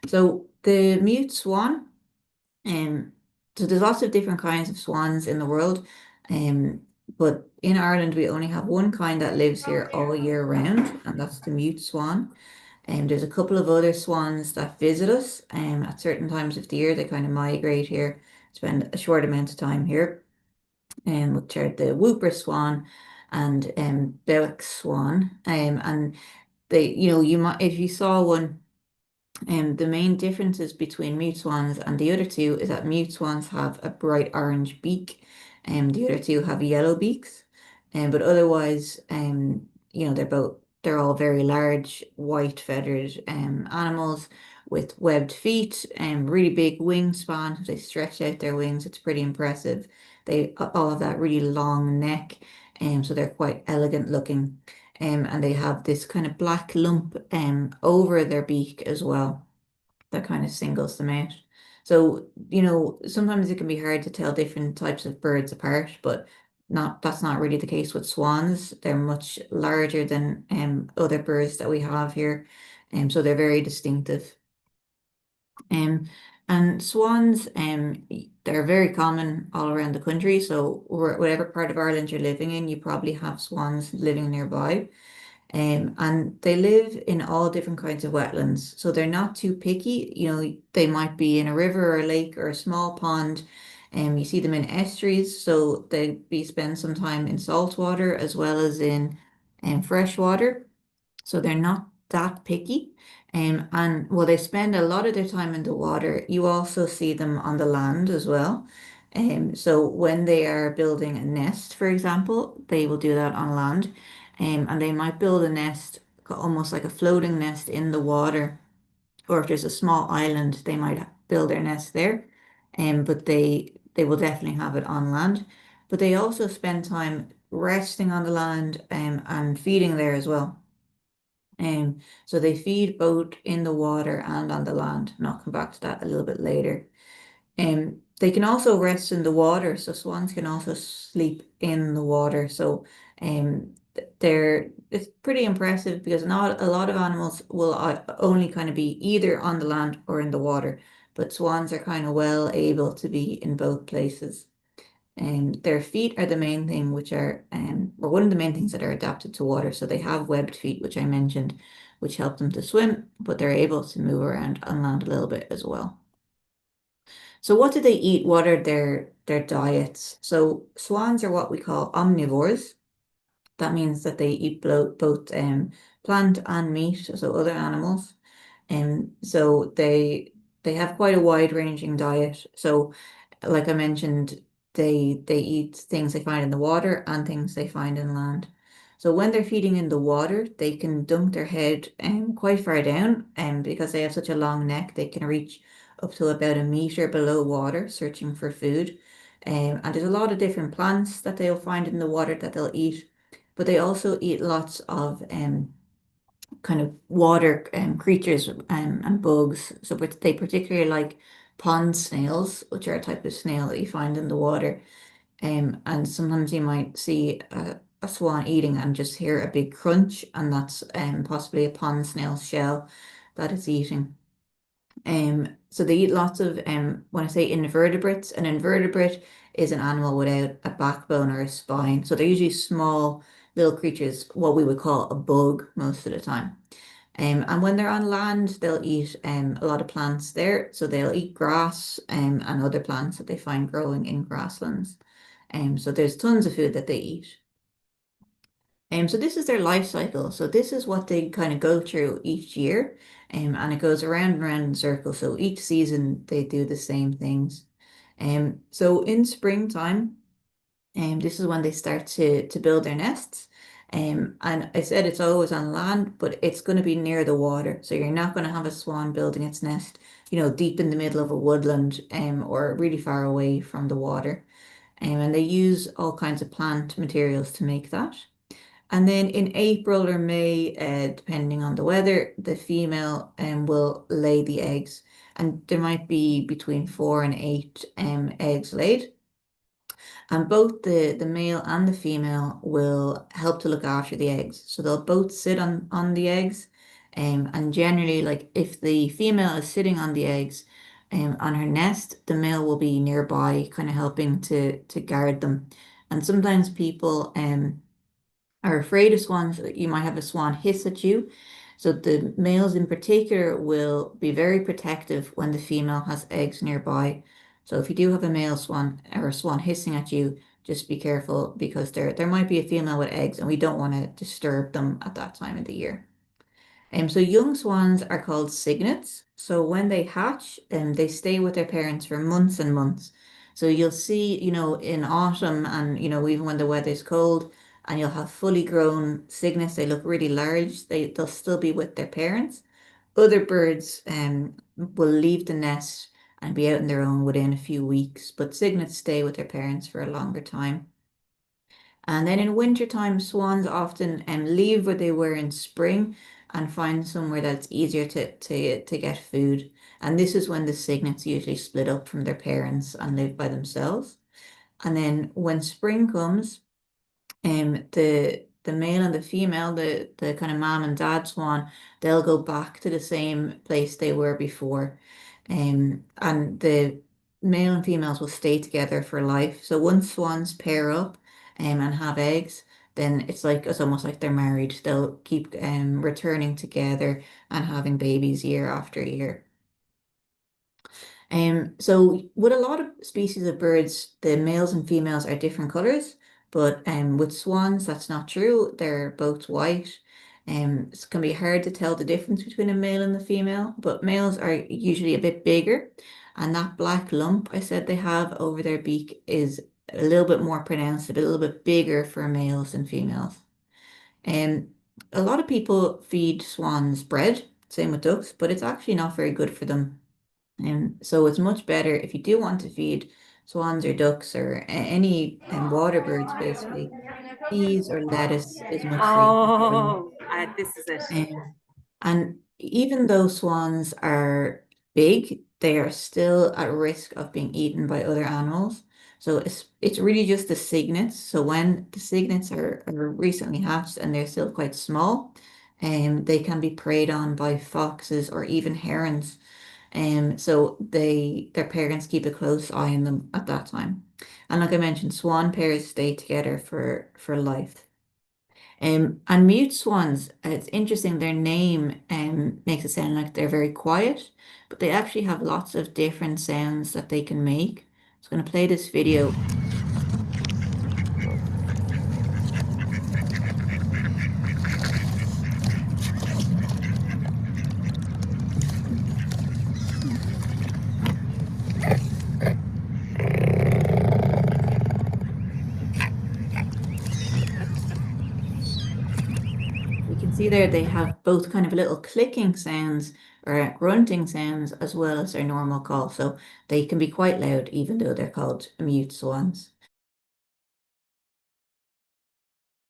So the mute swan, um, so there's lots of different kinds of swans in the world, um, but in Ireland we only have one kind that lives here all year round, and that's the mute swan. And there's a couple of other swans that visit us, at certain times of the year. They kind of migrate here, spend a short amount of time here, which are the whooper swan and Bewick swan, and they, you might if you saw one. The main differences between mute swans and the other two is that mute swans have a bright orange beak, and the other two have yellow beaks. But otherwise, they're all very large, white feathered animals with webbed feet and really big wingspan. They stretch out their wings. It's pretty impressive. They all have that really long neck, so they're quite elegant looking. And they have this kind of black lump over their beak as well that kind of singles them out. So, sometimes it can be hard to tell different types of birds apart, but not that's not really the case with swans. They're much larger than other birds that we have here, so they're very distinctive. Um, and swans, they're very common all around the country. So, whatever part of Ireland you're living in, you probably have swans living nearby. And they live in all different kinds of wetlands. So they're not too picky. They might be in a river or a lake or a small pond. You see them in estuaries, so they be spend some time in salt water as well as in fresh water. So they're not that picky. And while they spend a lot of their time in the water, you also see them on the land as well. So when they are building a nest, for example, they will do that on land. And they might build a nest, almost like a floating nest in the water. Or if there's a small island, they might build their nest there. But they will definitely have it on land. But they also spend time resting on the land, and feeding there as well. So they feed both in the water and on the land, and I'll come back to that a little bit later. They can also rest in the water, so swans can also sleep in the water. So it's pretty impressive because not a lot of animals will only kind of be either on the land or in the water, but swans are kind of well able to be in both places. Their feet are the main thing, which are, or one of the main things that are adapted to water. So they have webbed feet, which I mentioned, which help them to swim, but they're able to move around on land a little bit as well. So what do they eat? What are their diets? So swans are what we call omnivores. That means that they eat both plant and meat, so other animals. And so they have quite a wide-ranging diet. So like I mentioned, they eat things they find in the water and things they find in land. So when they're feeding in the water, they can dunk their head quite far down, and because they have such a long neck, they can reach up to about a meter below water, searching for food. And there's a lot of different plants that they'll find in the water that they'll eat, but they also eat lots of kind of water creatures and bugs. So but they particularly like pond snails, which are a type of snail that you find in the water. And sometimes you might see a swan eating and just hear a big crunch, and that's possibly a pond snail's shell that it's eating. So they eat lots of, when I say invertebrates, an invertebrate is an animal without a backbone or a spine. So they're usually small little creatures, what we would call a bug most of the time. And when they're on land, they'll eat a lot of plants there. So they'll eat grass and other plants that they find growing in grasslands. So there's tons of food that they eat. So this is their life cycle. So this is what they kind of go through each year. And it goes around and around in circles. So each season they do the same things. So in springtime, this is when they start to build their nests. And I said it's always on land, but it's going to be near the water. So you're not going to have a swan building its nest, deep in the middle of a woodland, or really far away from the water. And they use all kinds of plant materials to make that. And then in April or May, depending on the weather, the female will lay the eggs. And there might be between 4 and 8 eggs laid. And both the male and the female will help to look after the eggs. So they'll both sit on the eggs, And generally, like if the female is sitting on the eggs, on her nest, the male will be nearby, kind of helping to guard them. And sometimes people are afraid of swans. You might have a swan hiss at you. So the males in particular will be very protective when the female has eggs nearby. So if you do have a male swan or a swan hissing at you, just be careful because there might be a female with eggs and we don't want to disturb them at that time of the year. So young swans are called cygnets. So when they hatch, they stay with their parents for months and months. So you'll see, in autumn and, even when the weather's cold, and you'll have fully grown cygnets. They look really large. They'll still be with their parents. Other birds will leave the nest and be out on their own within a few weeks, but cygnets stay with their parents for a longer time. And then in wintertime, swans often leave where they were in spring and find somewhere that's easier to get food. And this is when the cygnets usually split up from their parents and live by themselves. And then when spring comes, the male and the female, the kind of mom and dad swan, they'll go back to the same place they were before. And the male and females will stay together for life. So once swans pair up and have eggs, then it's almost like they're married. They'll keep returning together and having babies year after year. So with a lot of species of birds, the males and females are different colors, but with swans, that's not true. They're both white. It can be hard to tell the difference between a male and the female, but males are usually a bit bigger, and that black lump I said they have over their beak is a little bit more pronounced, a little bit bigger for males than females. Um, a lot of people feed swans bread, same with ducks, but it's actually not very good for them. So it's much better if you do want to feed swans or ducks or any water birds, basically. Peas or lettuce is much safer for them. Oh, this is it. And even though swans are big, they are still at risk of being eaten by other animals. So it's really just the cygnets. So when the cygnets are recently hatched and they're still quite small, they can be preyed on by foxes or even herons. So their parents keep a close eye on them at that time. And like I mentioned, swan pairs stay together for life. And mute swans, it's interesting, their name makes it sound like they're very quiet, but they actually have lots of different sounds that they can make. So I'm going to play this video. You can see there they have both kind of little clicking sounds or grunting sounds as well as their normal call. So they can be quite loud even though they're called mute swans.